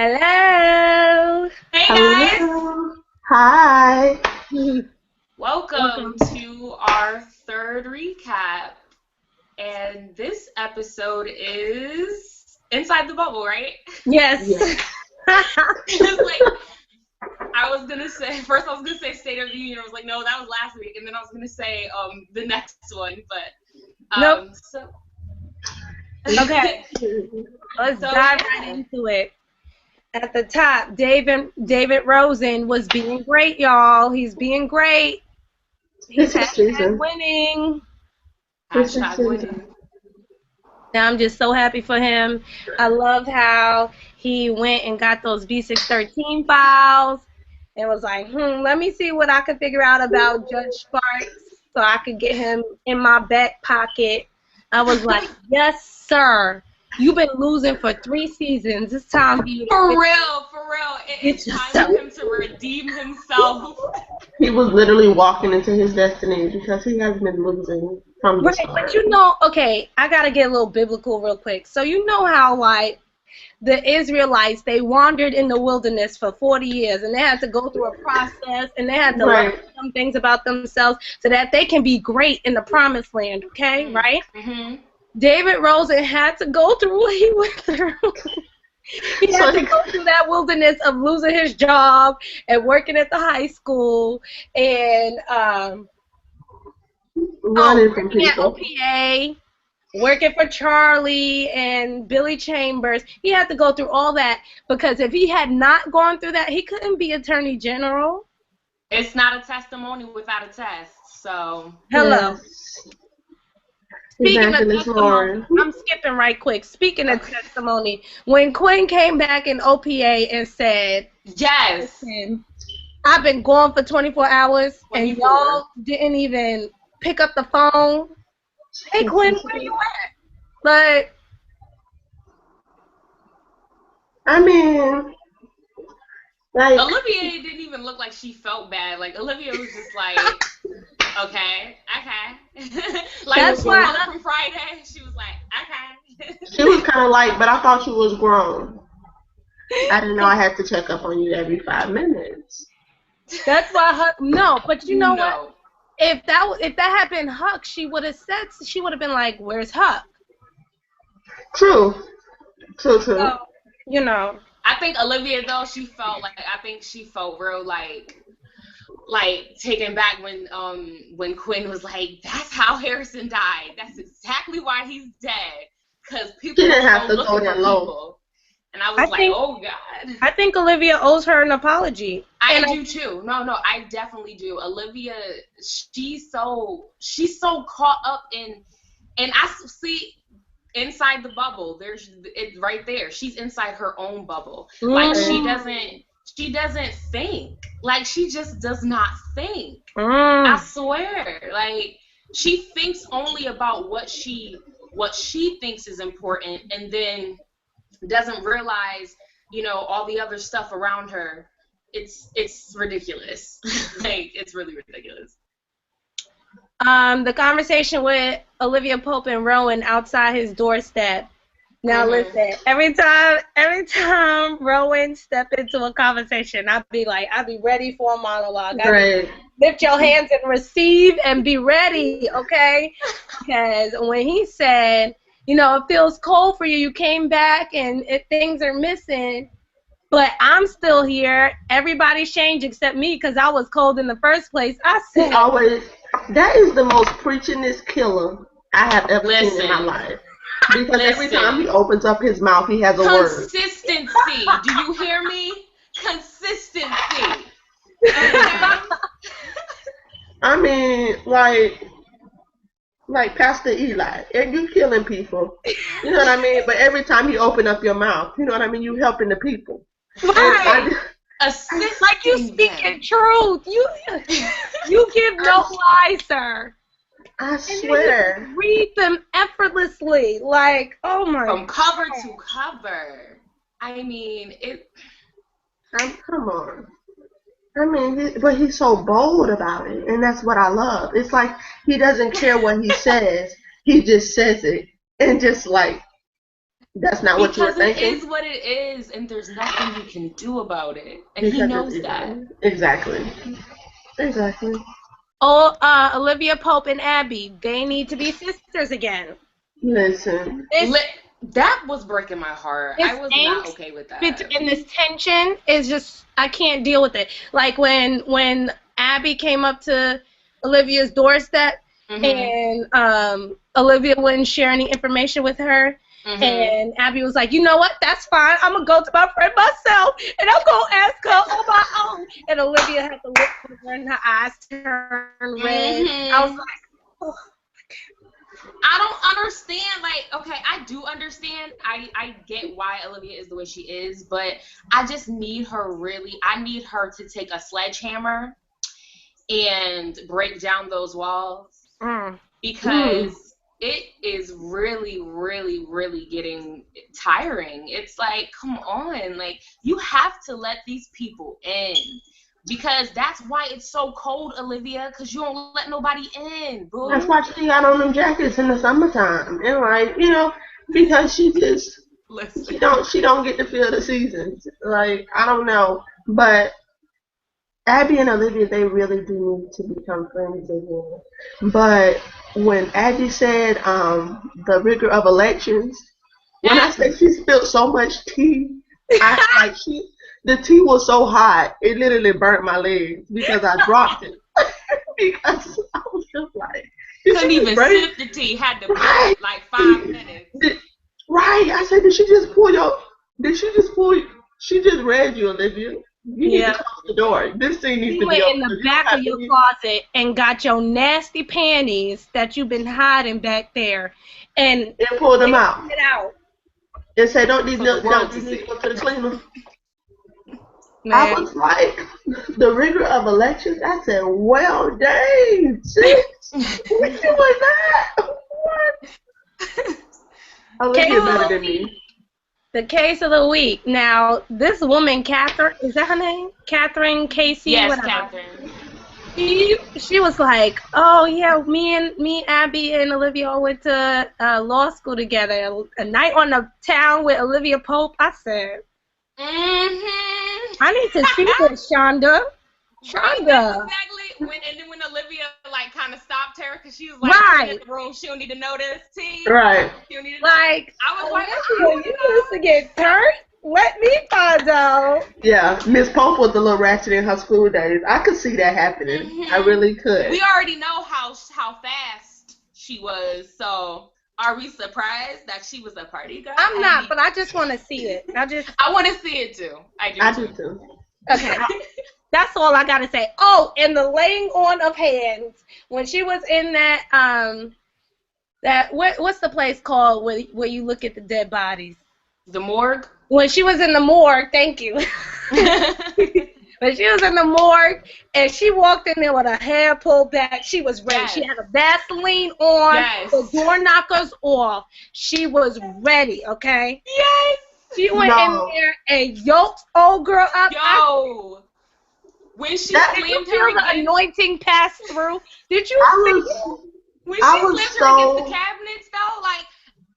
Hello. Hey guys, Hello. Hi. welcome to our third recap. And this episode is Inside the Bubble, right? Yes. Yes. It's like, I was gonna say, first I was gonna say State of the Union. I was like, no, that was last week. And then I was gonna say the next one, but Nope. so Okay. Let's So, dive yeah. right into it. At the top, David Rosen was being great, y'all. He's being great. He's This is season. winning. This is Hashtag season. winning. Now I'm just so happy for him. I love how he went and got those B613 files and was like, let me see what I can figure out about Judge Sparks so I could get him in my back pocket. I was like, yes, sir. You've been losing for 3 seasons. It's time for you to For real. It's Get time for him to redeem himself. He was literally walking into his destiny because he has been losing from the Right, start. but you know, okay, I gotta get a little biblical real quick. So you know how like the Israelites, they wandered in the wilderness for 40 years and they had to go through a process and they had to learn some things about themselves so that they can be great in the promised land, okay, right? Mm-hmm. David Rosen had to go through what he went through. He had to go through that wilderness of losing his job and working at the high school and running from working at people. OPA, working for Charlie and Billy Chambers. He had to go through all that because if he had not gone through that, he couldn't be Attorney General. It's not a testimony without a test, so. Hello. Yes. Speaking of Evangelist testimony, Lauryn. I'm skipping right quick. Speaking of testimony, when Quinn came back in OPA and said, Yes. "Listen, I've been gone for 24 hours and 24. y'all didn't even pick up the phone. Hey, Quinn, where you at?" But I mean, like, Olivia didn't even look like she felt bad. Like, Olivia was just like, okay. Like, That's when she why- called from Friday, she was like, okay. she was kind of like, but I thought you was grown. I didn't know I had to check up on you every 5 minutes. that's why Huck. No, but you know No. what? If that had been Huck, she would have been like, "Where's Huck?" True. So, you know. I think Olivia, though, she felt real, like taken back when Quinn was like, that's how Harrison died. That's exactly why he's dead. Because people She didn't have to looking go for that low. people. And I was like, oh God. I think Olivia owes her an apology. I do too. No, I definitely do. Olivia, she's so caught up in, and I see inside the bubble. It's right there. She's inside her own bubble. Like she doesn't think. Like she just does not think. I swear. Like she thinks only about what she thinks is important, and then doesn't realize, all the other stuff around her. It's ridiculous. Like it's really ridiculous. The conversation with Olivia Pope and Rowan outside his doorstep. Now listen, every time Rowan step into a conversation, I'd be ready for a monologue. Lift your hands and receive and be ready, okay? Because when he said, it feels cold for you, you came back and things are missing, but I'm still here. Everybody's changed except me because I was cold in the first place. I said, that is the most preachingest killer I have ever seen in my life. Because every time he opens up his mouth, he has a word. Consistency. Do you hear me? Consistency. I mean, like Pastor Eli, and you killing people. You know what I mean? But every time you open up your mouth, you know what I mean? You helping the people. Right. Like you speaking truth. You give no lie, sir. I swear. And read them effortlessly. Like, oh my From cover to cover. I mean, come on. I mean, but he's so bold about it, and that's what I love. It's like he doesn't care what he says. He just says it, and just like That's not what you were thinking? Because it is what it is, and there's nothing you can do about it. And because he knows that. Exactly. Oh, Olivia Pope and Abby, they need to be sisters again. Listen. That was breaking my heart. I was not okay with that. And this tension is just, I can't deal with it. Like when Abby came up to Olivia's doorstep, and Olivia wouldn't share any information with her. And Abby was like, you know what? That's fine. I'm going to go to my friend myself, and I'm going to ask her on my own. And Olivia had to look over, and her eyes turned red. I was like, oh. I don't understand. Like, okay, I do understand. I get why Olivia is the way she is, but I just need her I need her to take a sledgehammer and break down those walls. Because it is really, really, really getting tiring. It's like, come on. Like, you have to let these people in. Because that's why it's so cold, Olivia, because you don't let nobody in, boo. That's why she got on them jackets in the summertime. And like, you know, because she just she don't get to feel the seasons. Like, I don't know. But Abby and Olivia, they really do need to become friends again. But when Abby said the rigor of elections, when I said she spilled so much tea, the tea was so hot, it literally burnt my legs because I dropped it. Because I was just like, couldn't even sip the tea, had to burn it like 5 minutes. I said, she just read you, Olivia. You need to close the door. This thing needs to be open. You went in the back of your closet and got your nasty panties that you've been hiding back there, and pulled them out. And said, don't these go to the cleaner? Man. I was like, the rigor of elections. I said, well, dang, sis, we doing that? What? Olivia better than me. The case of the week. Now, this woman, Catherine, is that her name? Catherine Casey? Yes, whatever. Catherine. She was like, oh, yeah, me, Abby, and Olivia all went to law school together. A night on the town with Olivia Pope. I said, I need to see this, Shonda. Shonda. Exactly. When Olivia like kind of stopped her because she was like, in the room, she don't need to know this. Right. She don't need to like, I was like, you used to get turned. Let me find out. Yeah, Miss Pope was a little ratchet in her school days. I could see that happening. I really could. We already know how fast she was, so. Are we surprised that she was a party girl? I'm not, but I just want to see it. I want to see it too. I do too. Okay. That's all I gotta say. Oh, and the laying on of hands when she was in that what's the place called where you look at the dead bodies? The morgue. When she was in the morgue, thank you. When she was in the morgue and she walked in there with her hair pulled back, she was ready. Yes. She had a Vaseline on, the door knockers off. She was ready, okay? Yes. She went in there and yoked old girl up. Yo. When she slammed her the anointing passed through. Did you see? When she slammed her against the cabinets, though, like,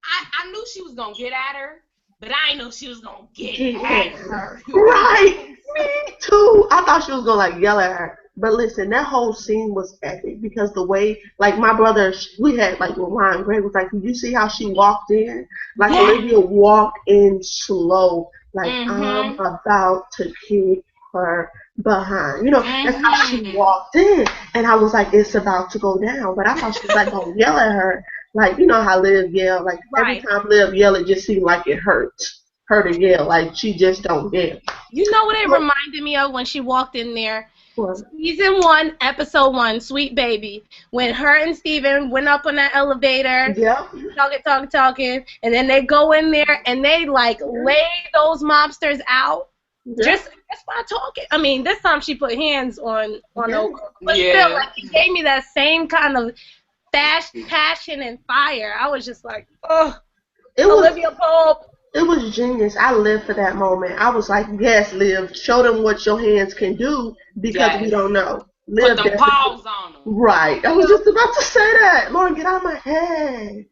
I knew she was going to get at her. But I didn't know she was going to get at her. Right. Me too. I thought she was going to, like, yell at her. But listen, that whole scene was epic because the way, like, my brother, we had, like, when Ryan Gray was like, did you see how she walked in? Like, Olivia walked in slow. Like, I'm about to kick her behind. You know, that's how she walked in. And I was like, it's about to go down. But I thought she was, like, going to yell at her. Like, you know how Liv yell, like, every time Liv yell, it just seemed like it hurts her to yell. Like, she just don't yell. You know what it reminded me of when she walked in there? What? Season 1, episode 1, Sweet Baby. When her and Steven went up on that elevator, talking, and then they go in there and they, like, lay those mobsters out just by talking. I mean, this time she put hands on Oprah. But still, like, it gave me that same kind of passion and fire. I was just like, oh, Olivia Pope. It was genius. I lived for that moment. I was like, yes, Liv, show them what your hands can do because we don't know. Liv, put the paws on them. Right. I was just about to say that. Lauren, get out of my head.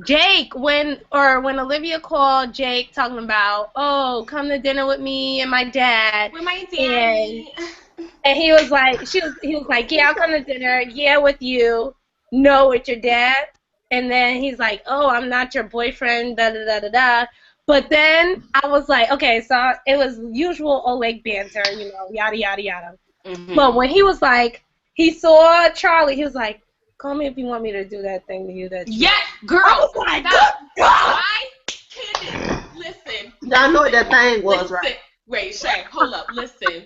Jake, when Olivia called Jake talking about, oh, come to dinner with me and my dad. With my daddy. And he was like, he was like, yeah, I'll come to dinner. Yeah, with you. No, with your dad. And then he's like, oh, I'm not your boyfriend, da da da da da. But then I was like, okay, so it was usual Oleg banter, you know, yada yada yada. Mm-hmm. But when he was like, he saw Charlie, he was like, call me if you want me to do that thing to you. Yeah, girl. I was like, why? Candace, listen. Y'all know what that thing was, right? Wait, Shay, hold up, listen.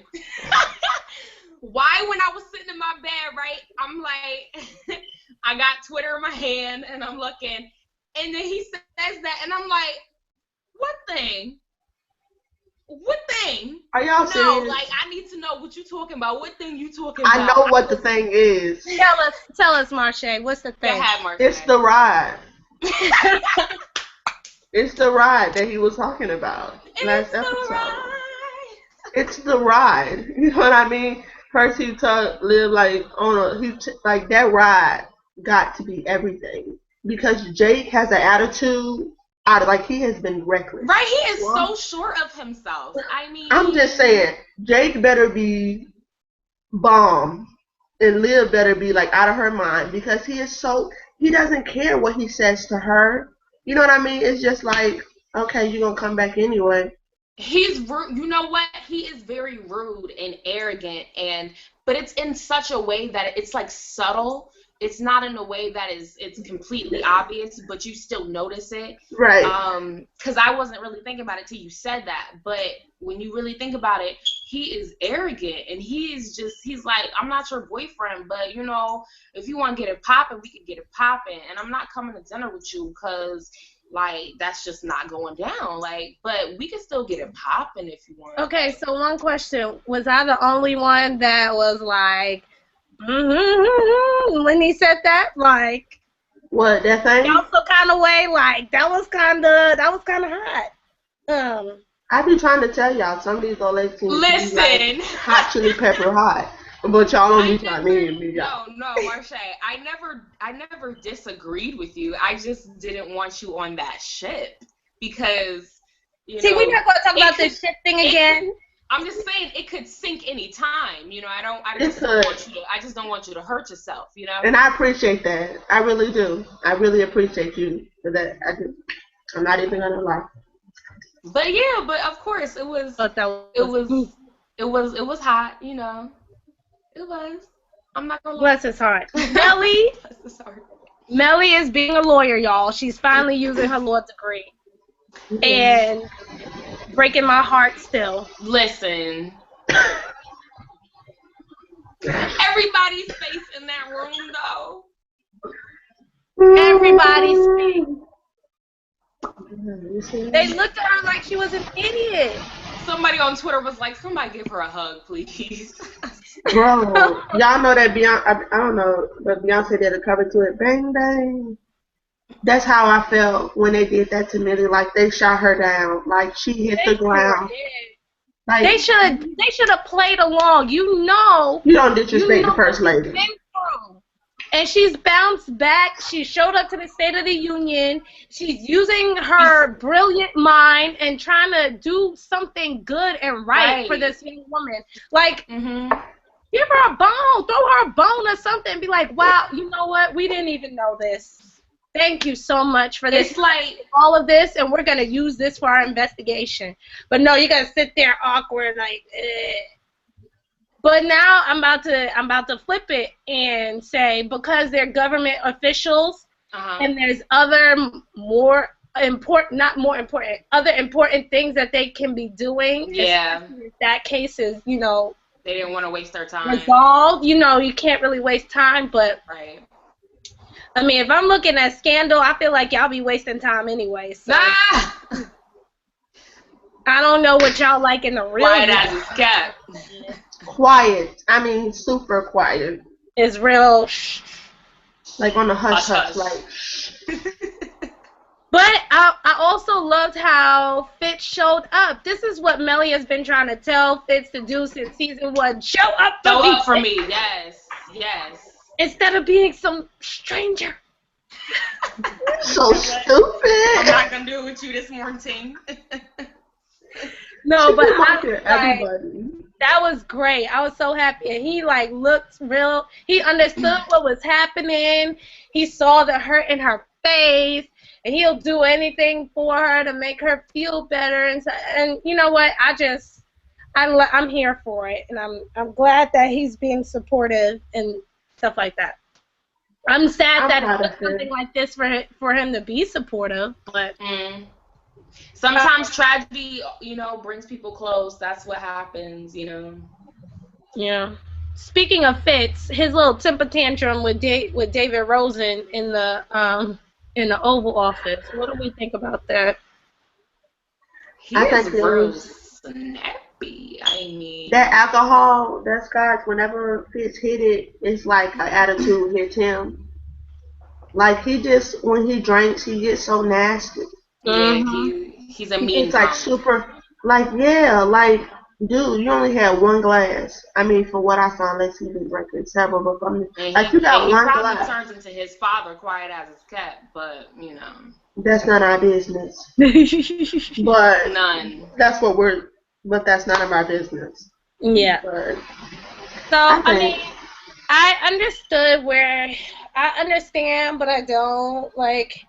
Why, when I was sitting in my bed, right, I'm like, I got Twitter in my hand, and I'm looking, and then he says that, and I'm like, what thing? What thing? Are y'all serious? No, like, I need to know what you talking about. What thing you talking about? I know what the thing is. Tell us, Marshé. What's the thing? It's the ride. It's the ride that he was talking about last episode. It's the ride. You know what I mean? First he live like on like that ride got to be everything because Jake has an attitude. Like he has been reckless. Right, he is so sure of himself. I mean, I'm just saying, Jake better be bomb, and Liv better be like out of her mind because he doesn't care what he says to her. You know what I mean? It's just like, okay, you're gonna come back anyway. He's rude. You know what? He is very rude and arrogant, but it's in such a way that it's like subtle. It's not in a way that it's completely obvious, but you still notice it. Right. Because I wasn't really thinking about it till you said that. But when you really think about it, he is arrogant, and he's like, I'm not your boyfriend, but, you know, if you want to get it popping, we can get it popping. And I'm not coming to dinner with you because, like, that's just not going down. Like, but we can still get it popping if you want. Okay, so one question. Was I the only one that was like, when he said that, like, what, that thing? Y'all some kind of way, like that was kind of hot. I be trying to tell y'all some of these old ladies listen, like hot chili pepper hot, but y'all don't be trying to hear me. No, Marshé, I never disagreed with you. I just didn't want you on that ship because see, we're not gonna talk about this ship thing again. I'm just saying it could sink any time, you know. I just don't want you to hurt yourself, you know. And I appreciate that. I really do. I really appreciate you for that. I'm not even gonna lie. But yeah, but of course it was hot, you know. It was. I'm not gonna lie. Bless his heart. Melly is being a lawyer, y'all. She's finally using her law degree. And breaking my heart still. Listen. Everybody's face in that room, though. Everybody's face. They looked at her like she was an idiot. Somebody on Twitter was like, somebody give her a hug, please. Bro, y'all know that Beyonce, I don't know, but Beyonce did a cover to it, Bang Bang. That's how I felt when they did that to Millie. Like they shot her down, like she hit the ground. Like, they should have played along. You know, you don't disrespect the first lady. And she's bounced back. She showed up to the State of the Union. She's using her brilliant mind and trying to do something good and right for this young woman. Like, give her a bone, throw her a bone or something. Be like, wow, you know what? We didn't even know this. Thank you so much for this. It's like all of this, and we're gonna use this for our investigation. But no, you gotta sit there awkward, like. But now I'm about to flip it and say because they're government officials and there's other other important things that they can be doing. Yeah. That case is, you know. They didn't want to waste their time. Resolved. You know, you can't really waste time, but. Right. I mean, if I'm looking at Scandal, I feel like y'all be wasting time anyway. So. I don't know what y'all like in the real. Quiet as it's kept. Quiet. I mean, super quiet. It's real. Like on the hush. Like. But I also loved how Fitz showed up. This is what Melly has been trying to tell Fitz to do since season 1. Show up for me. Yes. Instead of being some stranger. So stupid. I'm not gonna do it with you this morning. No, but I was like, everybody. that was great. I was so happy. And he like looked real. He understood what was happening. He saw the hurt in her face, and he'll do anything for her to make her feel better. And you know what? I'm here for it, and I'm glad that he's being supportive and stuff like that. I'm sad that it took something like this for him to be supportive, but sometimes tragedy, brings people close. That's what happens, Yeah. Speaking of Fitz, his little temper tantrum with David Rosen in the Oval Office. What do we think about that? He is real snappy. I mean, that alcohol, that scotch, whenever Fitz hit it, it's like an attitude hits him. Like when he drinks, he gets so nasty. Yeah, he's a mean. It's like super, like dude, you only had one glass. I mean, for what I saw, unless he's been drinking several, but from like you got one glass. He probably turns into his father, quiet as it's kept, but that's not our business. But none. But that's none of our business. Yeah. But so I mean, I understand, but I don't like.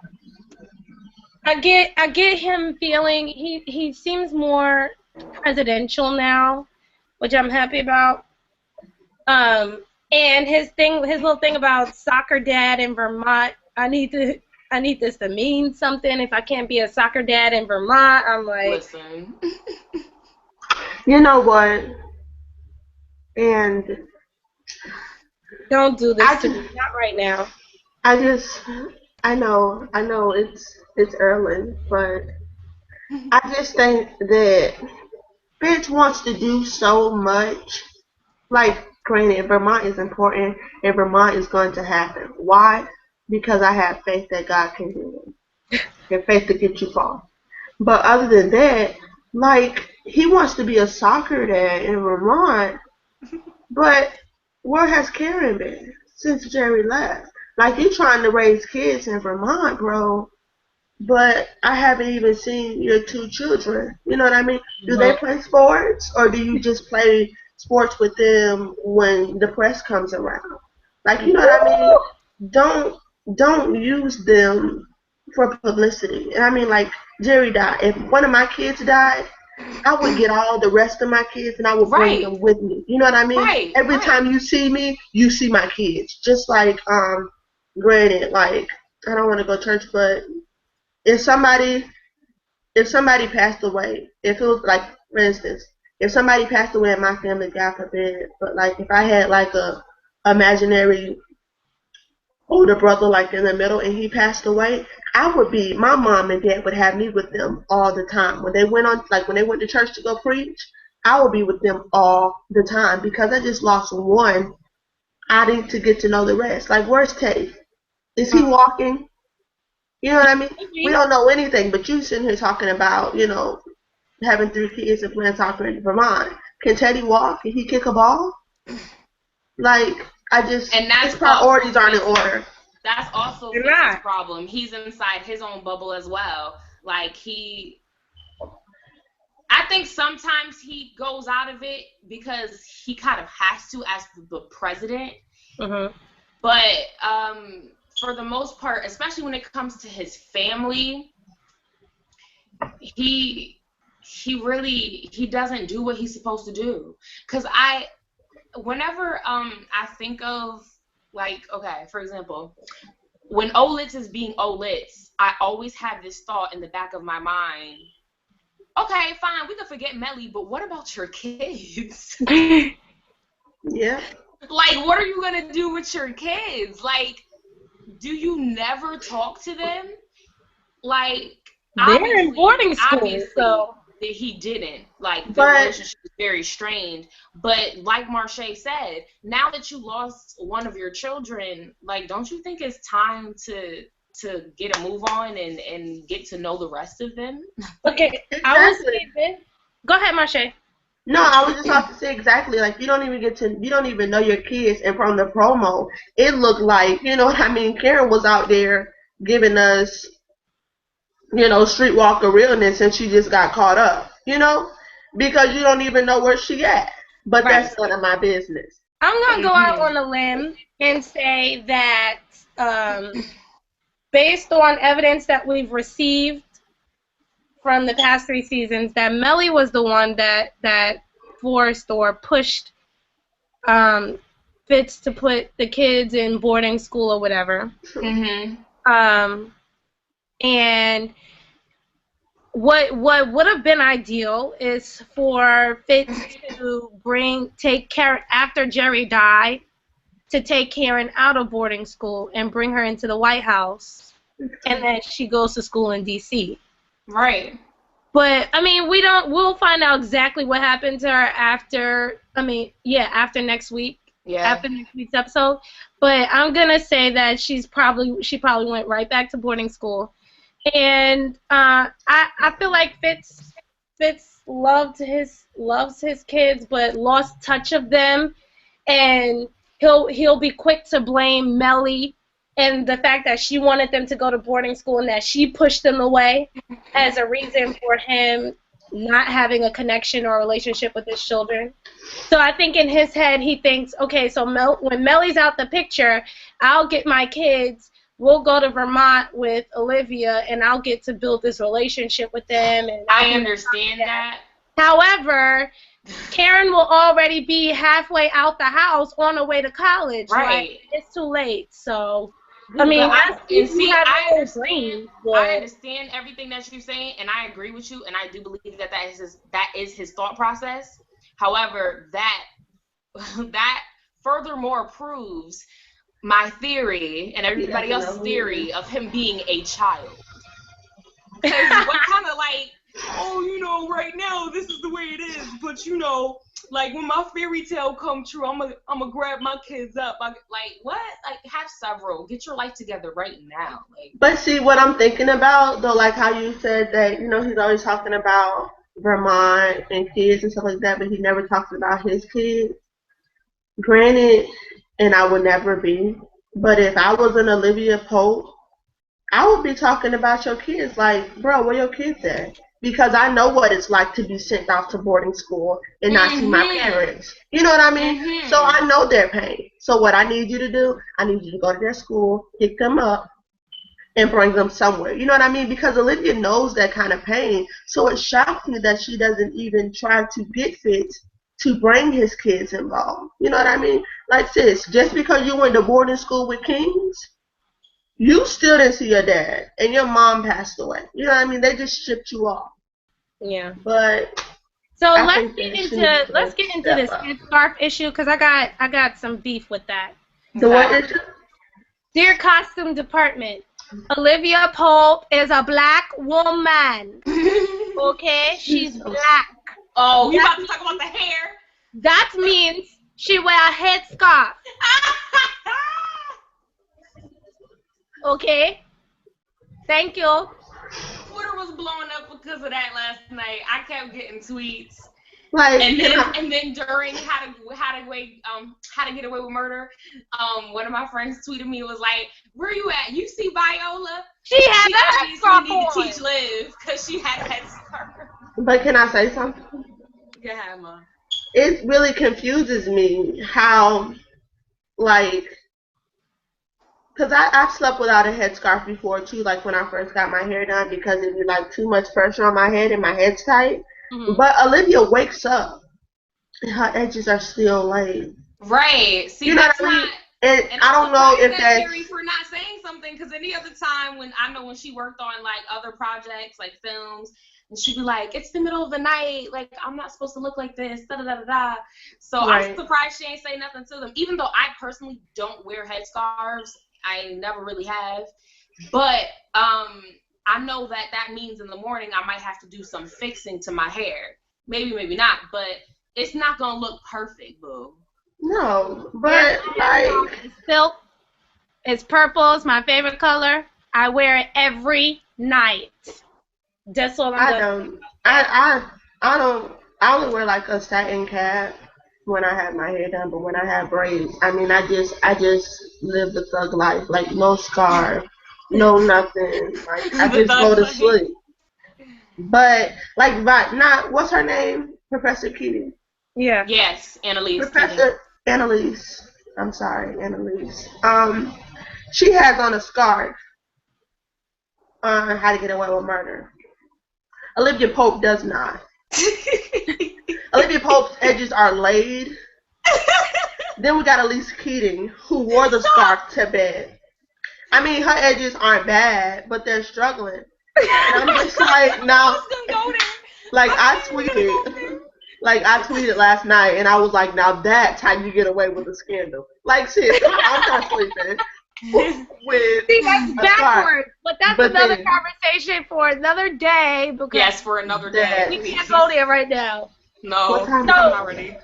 I get him feeling he seems more presidential now, which I'm happy about. And his little thing about soccer dad in Vermont. I need this to mean something. If I can't be a soccer dad in Vermont, I'm like, listen. You know what? And don't do this to me. Not right now. I know it's early, but I just think that Fitz wants to do so much. Like, granted, Vermont is important, and Vermont is going to happen. Why? Because I have faith that God can do it, and faith to get you far. But other than that, like, he wants to be a soccer dad in Vermont, but where has Karen been since Jerry left? Like, you're trying to raise kids in Vermont, bro, but I haven't even seen your two children. You know what I mean? Do they play sports, or do you just play sports with them when the press comes around? Like, you know what I mean? Don't use them for publicity. And I mean, like, Jerry died. If one of my kids died, I would get all the rest of my kids and I would bring them with me. You know what I mean? Every time you see me, you see my kids. Just like, granted, like, I don't want to go to church, but if somebody passed away, if it was like, for instance, if somebody passed away in my family, God forbid, but like if I had like a imaginary older brother like in the middle and he passed away, my mom and dad would have me with them all the time. When they went to church to go preach, I would be with them all the time because I just lost one. I need to get to know the rest. Like, where's Teddy? Is he walking? You know what I mean? We don't know anything, but you sitting here talking about, having 3 kids and playing soccer in Vermont. Can Teddy walk? Can he kick a ball? Like, his priorities aren't in order. That's also his problem. He's inside his own bubble as well. Like, I think sometimes he goes out of it because he kind of has to as the president. Mm-hmm. But for the most part, especially when it comes to his family, he doesn't do what he's supposed to do. Because whenever I think of, like, okay, for example, when Olitz is being Olitz, I always have this thought in the back of my mind, okay, fine, we can forget Melly, but what about your kids? Yeah. Like, what are you going to do with your kids? Like, do you never talk to them? Like, they're in boarding school, so that he didn't. Like, the relationship is very strained. But like Marshé said, now that you lost one of your children, like, don't you think it's time to get a move on and get to know the rest of them? Okay, I was say this. Go ahead, Marshé. No, I was just about to say exactly. Like you don't even know your kids, and from the promo, it looked like you know what I mean. Karen was out there giving us streetwalker realness, and she just got caught up. Because you don't even know where she at. But Right. that's none of my business. I'm gonna go out on a limb and say that based on evidence that we've received from the past 3 seasons, that Melly was the one that forced or pushed Fitz to put the kids in boarding school or whatever. And what would have been ideal is for Fitz to take Karen after Jerry died, to take Karen out of boarding school and bring her into the White House, and then she goes to school in D.C. Right. But I mean, we'll find out exactly what happened to her after next week. Yeah. After next week's episode. But I'm gonna say that she probably went right back to boarding school. And I feel like Fitz loves his kids, but lost touch of them, and he'll be quick to blame Melly and the fact that she wanted them to go to boarding school and that she pushed them away as a reason for him not having a connection or relationship with his children. So I think in his head he thinks, okay, so when Melly's out the picture, I'll get my kids. We'll go to Vermont with Olivia, and I'll get to build this relationship with them. And I understand that. However, Karen will already be halfway out the house on her way to college. Right. Like, it's too late. So, I mean, I understand everything that you're saying, and I agree with you, and I do believe that is his thought process. However, that furthermore proves my theory and everybody else's theory of him being a child. Because what kind of right now this is the way it is, but like when my fairy tale come true, I'm gonna grab my kids up. What? Like have several. Get your life together right now. But see what I'm thinking about though, like how you said that he's always talking about Vermont and kids and stuff like that, but he never talks about his kids. Granted, and I would never be, but if I was an Olivia Pope, I would be talking about your kids. Like, bro, where your kids at? Because I know what it's like to be sent off to boarding school and not see my parents. You know what I mean? So I know their pain. So what I need you to do, I need you to go to their school, pick them up, and bring them somewhere. You know what I mean? Because Olivia knows that kind of pain. So it shocks me that she doesn't even try to get Fitz to bring his kids involved. You know what I mean? Like, sis, just because you went to boarding school with kings, you still didn't see your dad, and your mom passed away. You know what I mean? They just shipped you off. Yeah. But so let's get into this headscarf issue, because I got some beef with that. The what issue? Dear costume department, Olivia Pope is a black woman. Okay, she's black. Oh, you about to talk about the hair? That means she wear a headscarf. Okay. Thank you. Twitter was blowing up because of that last night. I kept getting tweets. And then during how to get away with murder, one of my friends tweeted me, was like, "Where you at? You see Viola? She had a headscarf on. To teach Liv because she had a headscarf." But can I say something? Go ahead, Mom. It really confuses me how, because I've slept without a headscarf before too, like when I first got my hair done, because it'd be like too much pressure on my head and my head's tight. Mm-hmm. But Olivia wakes up and her edges are still right. See, you know what I mean? And I don't know if that's theory for not saying something, because any other time when she worked on other projects like films, and she'd be like, "It's the middle of the night, I'm not supposed to look like this, da da da da." So right. I'm surprised she ain't say nothing to them, even though I personally don't wear headscarves. I never really have, but I know that means in the morning I might have to do some fixing to my hair. Maybe not, but it's not gonna look perfect, boo. No, but it's silk. It's purple. It's my favorite color. I wear it every night. That's all I'm I don't. I only wear like a satin cap when I have my hair done, but when I have braids, I mean, I just live the thug life, like no scarf, no nothing. Like I The just go thug to life. sleep. But like, but not what's her name? Professor Keating. Yeah. Yes, Annalise Keating. Professor Annalise. I'm sorry, Annalise. She has on a scarf on How to Get Away with Murder. Olivia Pope does not. Olivia Pope's edges are laid. Then we got Elise Keating, who wore the scarf to bed. I mean, her edges aren't bad, but they're struggling. And I'm just like, I now, was gonna go there. like I knew you were gonna go tweeted, like I tweeted last night, and I was like, now that's how you get away with a scandal. Like, shit, I'm not sleeping with See, that's a scarf. backwards, but that's But another then- conversation for another day because Yes, for another day. we can't go there right now. No, What time I'm is not ready.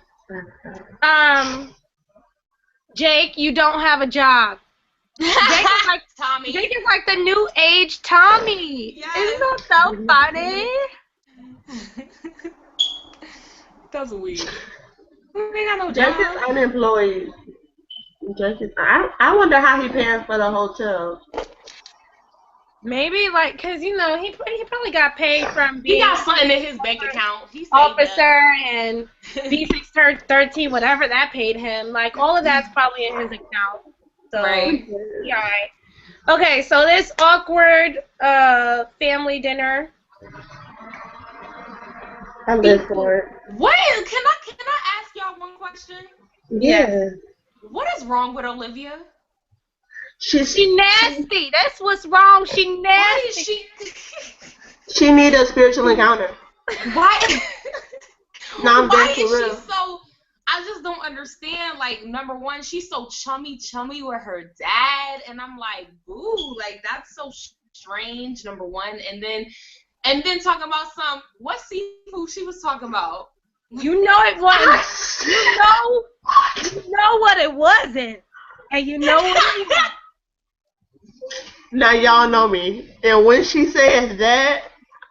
Jake, you don't have a job. Jake is like Tommy. Jake is like the new age Tommy. Yes. Isn't that so funny? That's weird. We ain't got no Jake job. is unemployed. Jake is. I wonder how he paying for the hotel. Maybe like, cause you know he probably got paid from He being got something in his bank account. He saved officer and B613, whatever that paid him. Like all of that's probably in his account. So Right. yeah, all right. Okay, so this awkward family dinner. I live for it. What is? Can I ask y'all one question? Yeah. What is wrong with Olivia? She nasty. That's what's wrong. She Why is nasty. She need a spiritual encounter. Why? No, I'm Why being is for she real. so? I just don't understand. Like, number one, she's so chummy with her dad, and I'm like, ooh, like that's so strange. Number one, and then talking about what seafood she was talking about. You know it wasn't. You know what it wasn't, and you know what it was. Now y'all know me, and when she said that,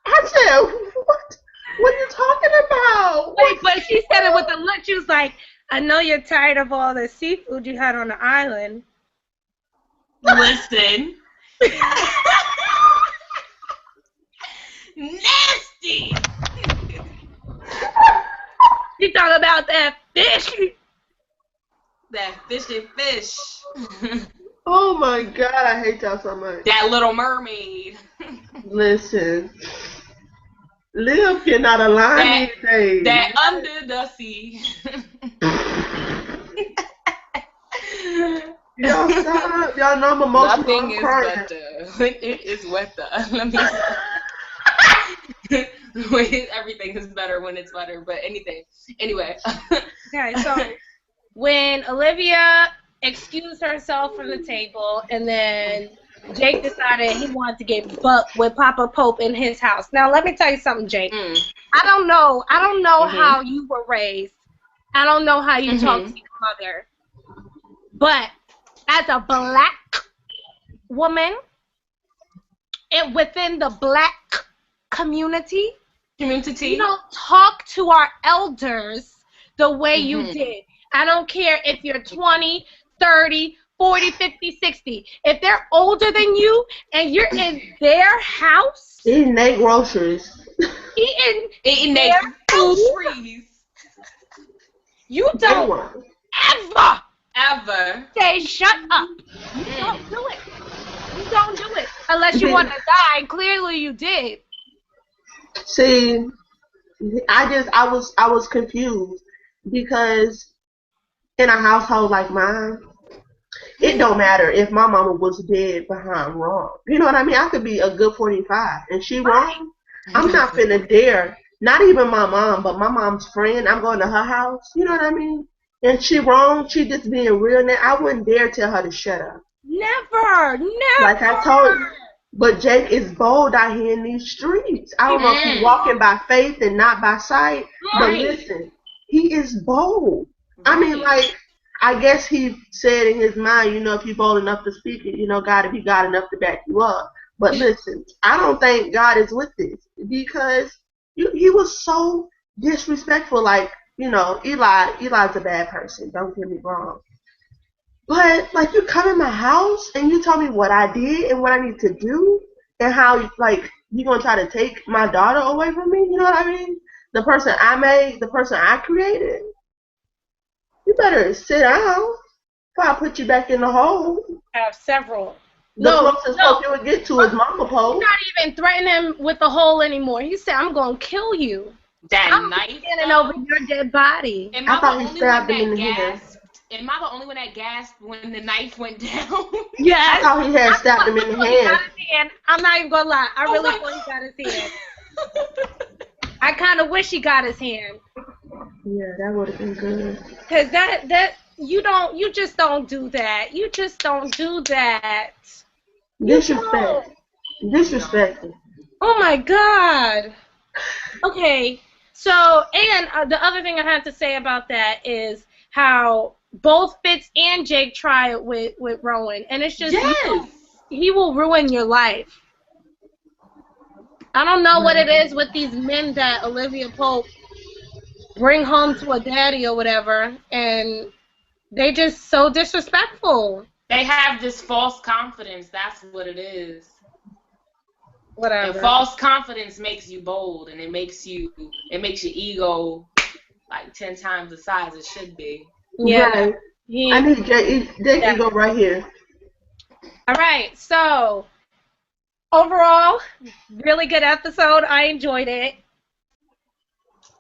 I said, "What? What are you talking about?" Wait, but she said it with a look. She was like, "I know you're tired of all the seafood you had on the island." Listen. Nasty. She talking about that fish. That fishy fish. Oh my God, I hate y'all so much. That Little Mermaid. Listen, Liv cannot align That- these days. That Under the Sea. Y'all stop. Y'all know I'm emotional. Nothing I'm is crying. better when it is wetter. Let me everything is better when it's wetter, but anyway. Okay, so when Olivia excused herself from the table, and then Jake decided he wanted to get bucked with Papa Pope in his house. Now, let me tell you something, Jake. I don't know how you were raised. I don't know how you talk to your mother. But as a black woman, and within the black community, you don't talk to our elders the way you did. I don't care if you're 20, 30, 40, 50, 60. If they're older than you and you're in their house, Eating their groceries. Eating their groceries. You don't ever say shut up. You don't do it. You don't do it unless you want to die. And clearly you did. See, I was confused because in a household like mine, it don't matter if my mama was dead behind wrong. You know what I mean? I could be a good 45 and she wrong. I'm not finna dare, not even my mom, but my mom's friend, I'm going to her house. You know what I mean? And she wrong, she just being real now. I wouldn't dare tell her to shut up. Never. Like I told you. But Jake is bold out here in these streets. I don't know if he's walking by faith and not by sight. But listen, he is bold. I mean, like, I guess he said in his mind, you know, if you're bold enough to speak it, you know, God, if he got enough to back you up. But listen, I don't think God is with this because he was so disrespectful. Like, Eli's a bad person. Don't get me wrong. But like, you come in my house and you tell me what I did and what I need to do, and how like you gonna try to take my daughter away from me. You know what I mean? The person I made, the person I created. You better sit down. Before I put you back in the hole. I have several. The closest hope you would get to is mama pole. He's not even threatening him with the hole anymore. He said, "I'm gonna kill you." That knife. Standing over your dead body. I thought he stabbed him in the head. Am I the only one that gasped when the knife went down? Yes. I thought he had stabbed him in the hand. I'm not even gonna lie. I really thought he got his hand. I kind of wish he got his hand. Yeah, that would have been good. Cause you just don't do that. You just don't do that. Disrespectful. Oh my God. Okay. So, and the other thing I have to say about that is how both Fitz and Jake try it with Rowan, and it's just he will ruin your life. I don't know what it is with these men that Olivia Pope bring home to a daddy or whatever, and they just so disrespectful. They have this false confidence. That's what it is. Whatever. And false confidence makes you bold, and it makes your ego like 10 times the size it should be. Yeah. Right. I need Jake ego right here. All right. So overall, really good episode. I enjoyed it.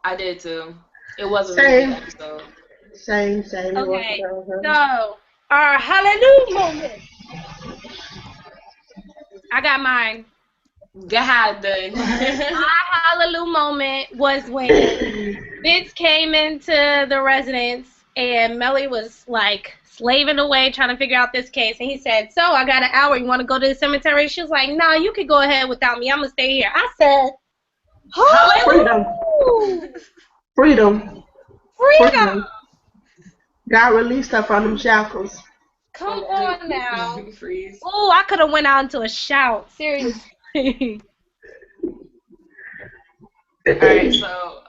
I did too. It was a really good episode. Same. Okay. So our hallelujah moment. I got mine. God done. My hallelujah moment was when Fitz came into the residence and Melly was like slaving away trying to figure out this case, and he said, "So I got an hour. You want to go to the cemetery?" She was like, "Nah, you can go ahead without me. I'm gonna stay here." I said, Freedom. God released her from them shackles. Come on now. Oh, I could have went out into a shout. Seriously. Alright, so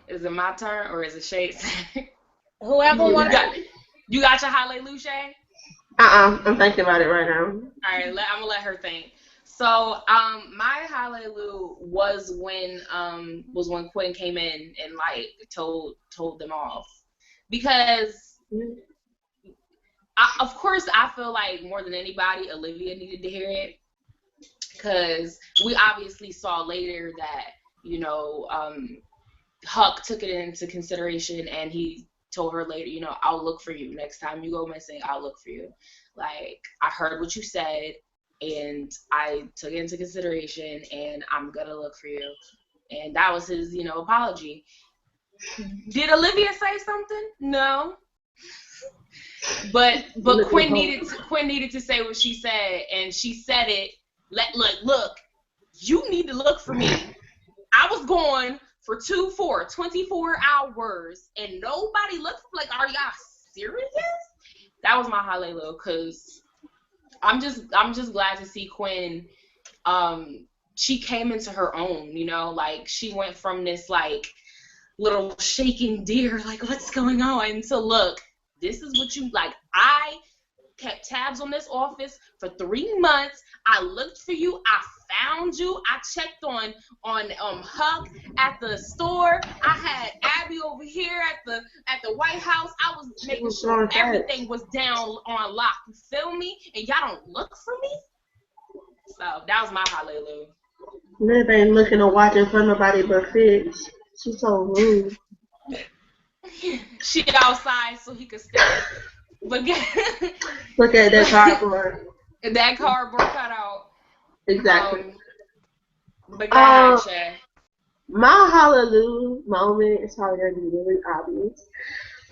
is it my turn or is it Shay's? Whoever wants. You got your hallelujah? I'm thinking about it right now. Alright, I'm gonna let her think. So my hallelujah was when Quinn came in and like told them off, because of course I feel like more than anybody Olivia needed to hear it, because we obviously saw later that Huck took it into consideration and he told her later, I'll look for you next time you go missing. I'll look for you. Like, I heard what you said and I took it into consideration and I'm gonna look for you. And that was his, apology. Did Olivia say something? No. But Quinn needed to say what she said, and she said it. Look, you need to look for me. I was gone for 24 hours, and nobody looked. Like, are y'all serious? That was my hallelujah, because I'm just glad to see Quinn. She came into her own, like she went from this like little shaking deer, like what's going on, to look. This is what you like. I kept tabs on this office for 3 months. I looked for you. I found you. I checked on Huck at the store. I had Abby over here at the White House. I was making sure everything was down on lock. You feel me? And y'all don't look for me. So that was my hallelujah. Liv ain't looking or watching for nobody but Fitz. She's so rude. She outside so he could stay. But look at that cardboard. That cardboard cutout. Exactly. But God, Shay. My hallelujah moment is probably gonna be really obvious,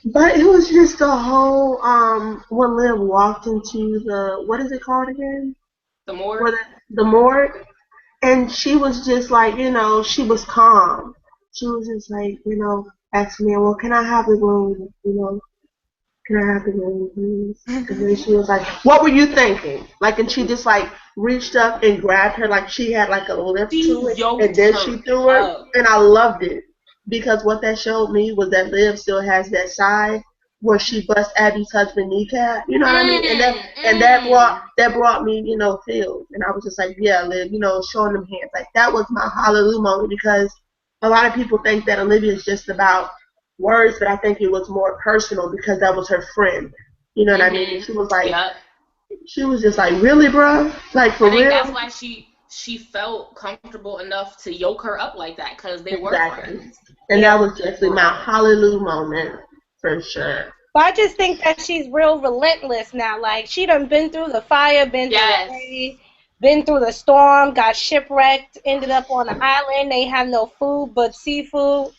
but it was just the whole when Liv walked into the, what is it called again? The morgue. The morgue, and she was just like, she was calm. She was just like, asked me, well, can I have the room? Can I have the room, please? And then she was like, what were you thinking? Like, and she just like reached up and grabbed her like she had like a lip to it, and then she threw it, and I loved it. because what that showed me was that Liv still has that side where she bust Abby's husband kneecap. You know what I mean? And that brought me, feels. And I was just like, yeah, Liv, showing them hands. Like that was my hallelujah moment because a lot of people think that Olivia is just about words, but I think it was more personal because that was her friend. You know what I mean? She was like, yep. She was just like, really, bro? Like, for I think real? that's why she felt comfortable enough to yoke her up like that because they were friends. And that was definitely my hallelujah moment for sure. But I just think that she's real relentless now. Like, she done been through the fire, been through the rain, been through the storm, got shipwrecked, ended up on an island. They have no food but seafood.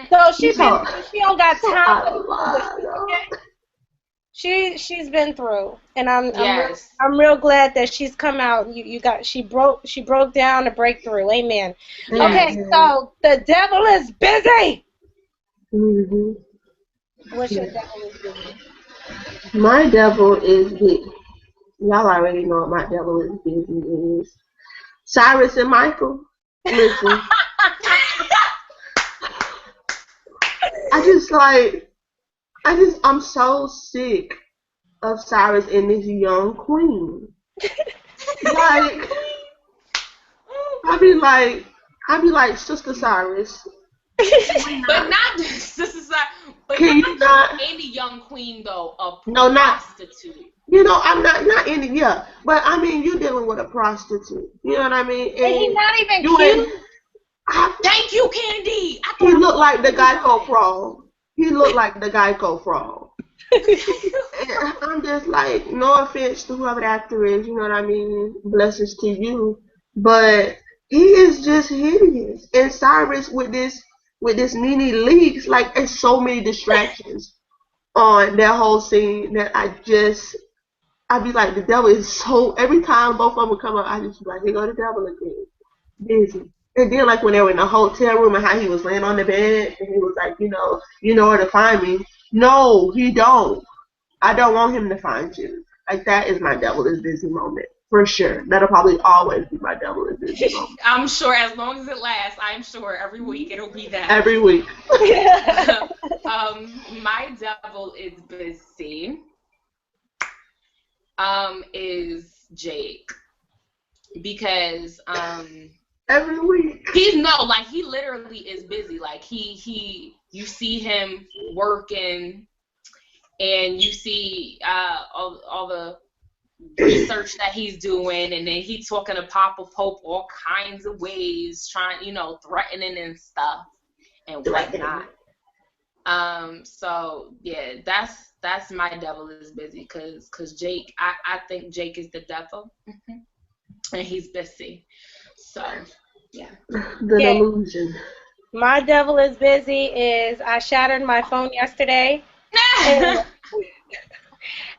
So she don't got time. She's been through, and I'm real glad that she's come out. She broke down to break through. Amen. Yes. Okay, so the devil is busy. Mm-hmm. What's your devil is busy? My devil is busy. Y'all already know what my devil is busy is. Cyrus and Michael. Listen. I'm so sick of Cyrus and this young queen. Like, I be like, Sister Cyrus. But not Sister Cyrus. But not any young queen though. Prostitute. I'm not any. Yeah, but I mean, you're dealing with a prostitute. You know what I mean? And he's not even cute. Thank you, Candy. He looked like the Geico frog. And I'm just like, no offense to whoever the actor is, you know what I mean? Blessings to you. But he is just hideous. And Cyrus with this Nene Leakes, like, there's so many distractions on that whole scene that I'd be like, the devil is so, every time both of them would come up, I just be like, here go the devil again. Busy. And then, like, when they were in the hotel room and how he was laying on the bed, and he was like, you know where to find me. No, he don't. I don't want him to find you. Like, that is my devil is busy moment. For sure. That'll probably always be my devil is busy moment. I'm sure as long as it lasts, I'm sure every week it'll be that. Every week. My devil is busy. Is Jake. Because every week. He literally is busy. Like you see him working, and you see all the research that he's doing, and then he's talking to Papa Pope all kinds of ways, trying, threatening and stuff and whatnot. So yeah, that's my devil is busy, cause Jake, I think Jake is the devil, and he's busy. So yeah. The illusion. My devil is busy is I shattered my phone yesterday. I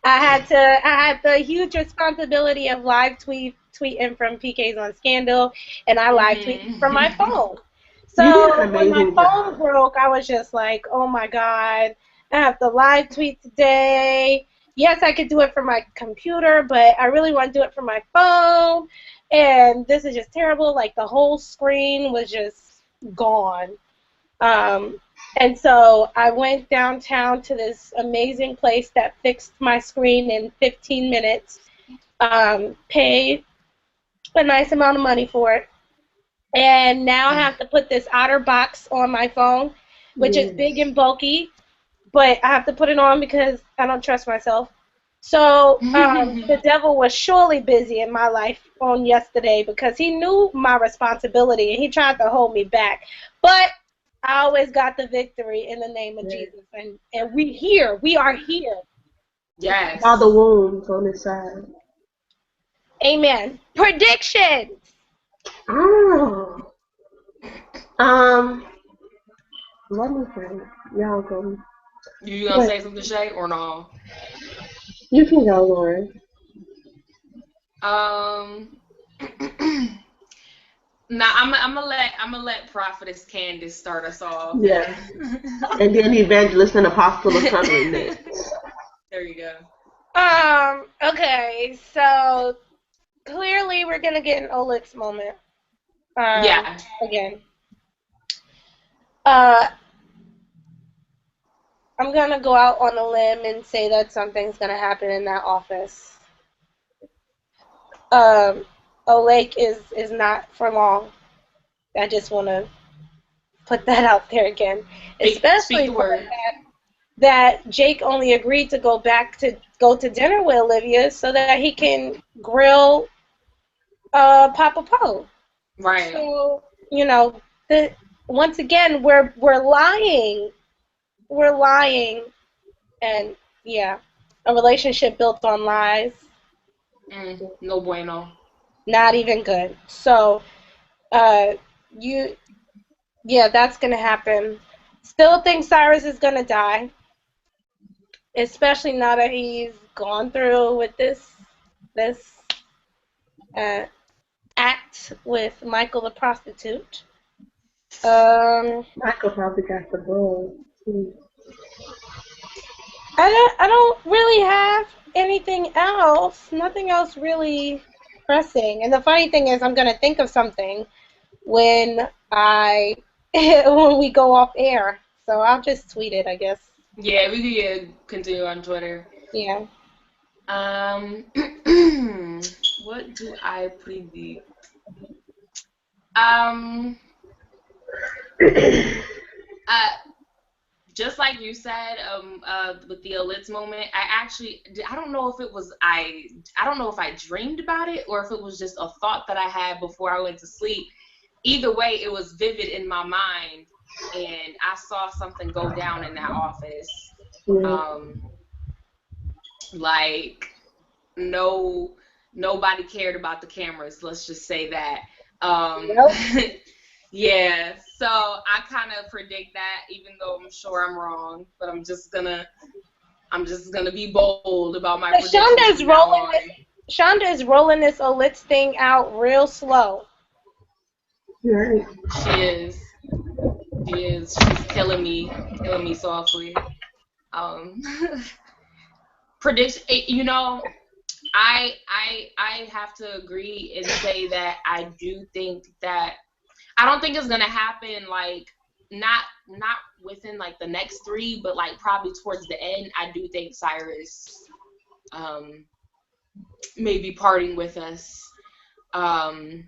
had the huge responsibility of live tweeting from PK's on Scandal, and I live tweeted from my phone. So when my phone broke, I was just like, oh my God, I have to live tweet today. Yes, I could do it from my computer, but I really want to do it from my phone. And this is just terrible. Like, the whole screen was just gone. And so I went downtown to this amazing place that fixed my screen in 15 minutes, paid a nice amount of money for it. And now I have to put this OtterBox on my phone, which is big and bulky, but I have to put it on because I don't trust myself. So the devil was surely busy in my life on yesterday because he knew my responsibility and he tried to hold me back. But I always got the victory in the name of Jesus. And we are here. Yes. All the wounds on his side. Amen. Predictions. Oh. Let me think. Y'all go. You gonna say something, Shay, or no? You can go, Lauryn. Nah, I'm gonna let Prophetess Candyce start us off. Yeah. And then Evangelist and Apostle will come in next. There you go. Okay, so clearly we're gonna get an Olix moment. Yeah. Again. Uh, I'm gonna go out on a limb and say that something's gonna happen in that office. Olake is not for long. I just want to put that out there again, Speak especially the for word. that Jake only agreed to go to dinner with Olivia so that he can grill Papa Poe. Right. So the once again we're lying, and yeah, a relationship built on lies, No bueno. not even good. So uh, you yeah, that's gonna happen. Still think Cyrus is gonna die, especially now that he's gone through with this uh, act with Michael the prostitute. Michael probably got the bug. I don't really have anything else. Nothing else really pressing. And the funny thing is, I'm gonna think of something when I when we go off air. So I'll just tweet it, I guess. Yeah, we could continue on Twitter. Yeah. What do I predict? Um, uh, just like you said, with the Elitz moment, I don't know if it was I don't know if I dreamed about it or if it was just a thought that I had before I went to sleep. Either way, it was vivid in my mind, and I saw something go down in that office. Like nobody cared about the cameras. Let's just say that. Nope. Yeah. So I kind of predict that, even though I'm sure I'm wrong, but I'm just gonna be bold about my predictions from now on. Shonda is rolling this Olitz thing out real slow. Right. She is. She is. She's killing me softly. Prediction. I have to agree and say that I do think that I don't think it's gonna happen like not within like the next 3, but like probably towards the end. I do think Cyrus may be parting with us. I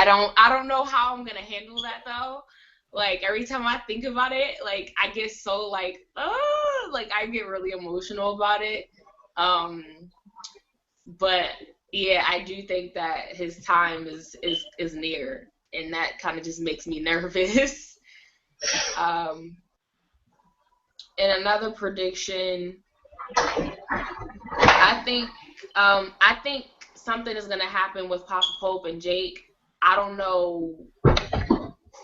don't know how I'm gonna handle that though. Like every time I think about it, like I get so like I get really emotional about it. But yeah, I do think that his time is near, and that kind of just makes me nervous. And another prediction, I think something is gonna happen with Papa Pope and Jake. I don't know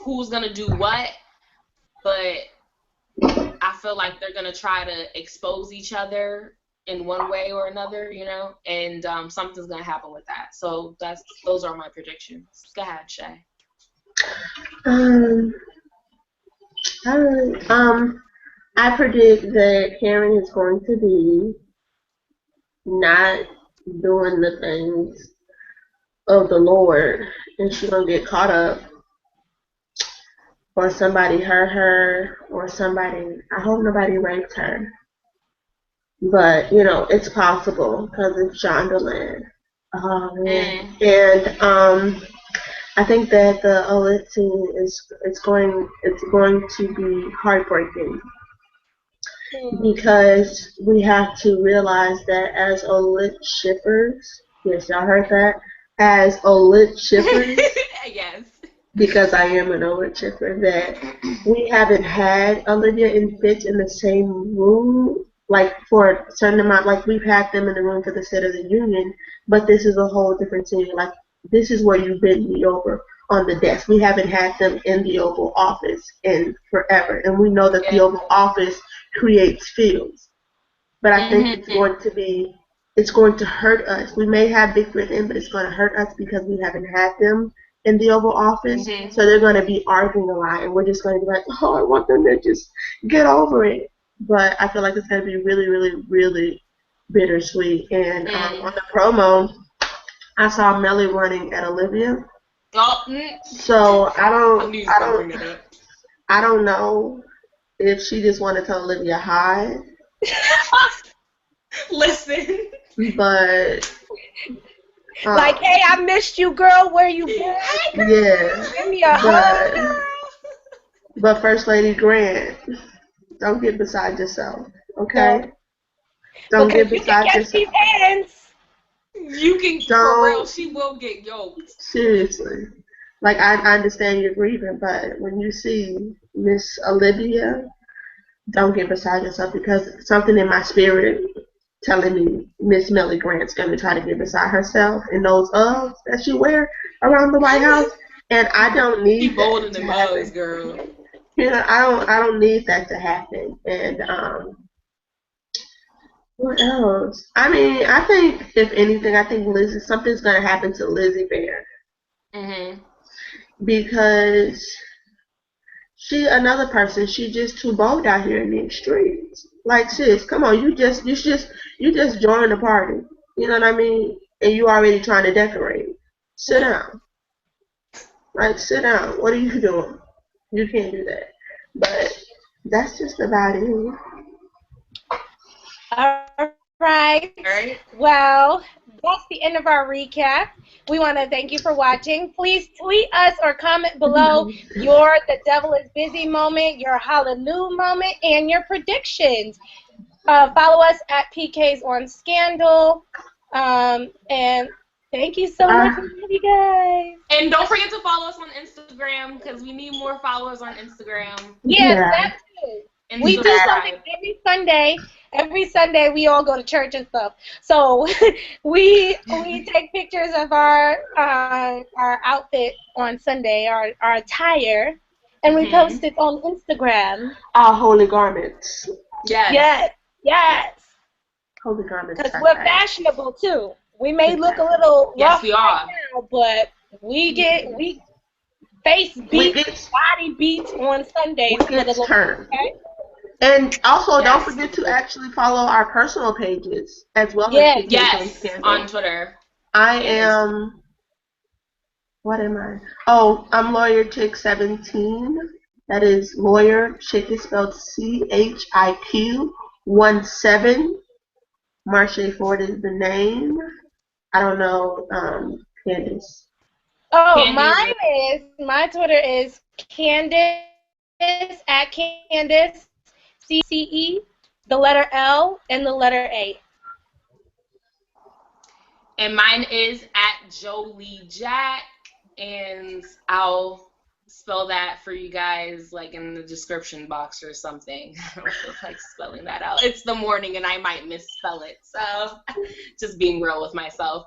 who's gonna do what, but I feel like they're gonna try to expose each other in one way or another, and something's gonna happen with that. So those are my predictions. Go ahead, Shay. I predict that Karen is going to be not doing the things of the Lord, and she's gonna get caught up, or somebody hurt her, or somebody. I hope nobody raped her, but it's possible because it's Shondaland. And I think that the OLED scene it's going to be heartbreaking because we have to realize that as OLED shippers, yes, y'all heard that, as OLED shippers, yes, because I am an OLED shipper, that we haven't had Olivia and Fitz in the same room like for a certain amount, like we've had them in the room for the State of the Union, but this is a whole different scene. Like this is where you bend me over on the desk. We haven't had them in the Oval Office in forever, and we know that the Oval Office creates fields. But I think it's going to hurt us. We may have Bigfoot in, but it's going to hurt us because we haven't had them in the Oval Office. So they're going to be arguing a lot, and we're just going to be like, oh, I want them to just get over it. But I feel like it's going to be really, really, really bittersweet. And on the promo, I saw Melly running at Olivia. So I don't. I don't know if she just wanted to Olivia hi, Listen. but Like, hey, I missed you, girl. Where you been? yeah, Give me a hug, girl. but First Lady Grant, don't get beside yourself, okay? Don't Because get you can beside catch these yourself. hands. You can, for real, she will get yoked. Seriously. Like, I understand you're grieving, but when you see Miss Olivia, don't get beside yourself because something in my spirit telling me Miss Melly Grant's going to try to get beside herself in those Uggs that she wear around the White House, and I don't She need bold that in to them happen. Uggs, girl. You know, I don't need that to happen. And what else? I mean, I think if anything, I think something's going to happen to Lizzie Bear Mhm. because she another person. She just too bold out here in these streets. Like sis, come on, you just joined the party. You know what I mean? And you already trying to decorate. Sit down. Like sit down. What are you doing? You can't do that. But that's just about it. All right. Right? Well, that's the end of our recap. We want to thank you for watching. Please tweet us or comment below your The Devil is Busy moment, your Hallelujah moment, and your predictions. Follow us at PKs on Scandal. And thank you so much. We love you guys. And don't forget to follow us on Instagram because we need more followers on Instagram. Yes, Yeah. that too. And We do subscribe. something every Sunday. Every Sunday we all go to church and stuff. So we take pictures of our outfit on Sunday, our attire, and we post it on Instagram. Our holy garments. Yes. Yes. Holy garments. Because we're fashionable too. We may look a little Yes, rough we are. right now, but we face beats, body beats on Sundays We for the get Lord. turned. Okay? And also, don't Yes. forget to actually follow our personal pages as well Yes. as PK's on Yes. Scandal. On Twitter. I am. What am I? Oh, I'm Lawyer Chick 17. That is Lawyer Chick is spelled CHIQ 17. Marshé Ford is the name. I don't know, Candyce. Oh, Candyce. my Twitter is Candyce at Candyce, CCE, the letter L and the letter A. And mine is at Jolie Jack. And I'll spell that for you guys like in the description box or something. I don't feel like spelling that out. It's the morning and I might misspell it. So just being real with myself.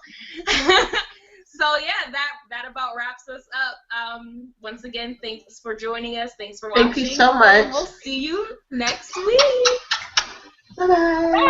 So yeah, that about wraps us up. Once again, thanks for joining us. Thanks for watching. Thank you so much. And we'll see you next week. Bye-bye.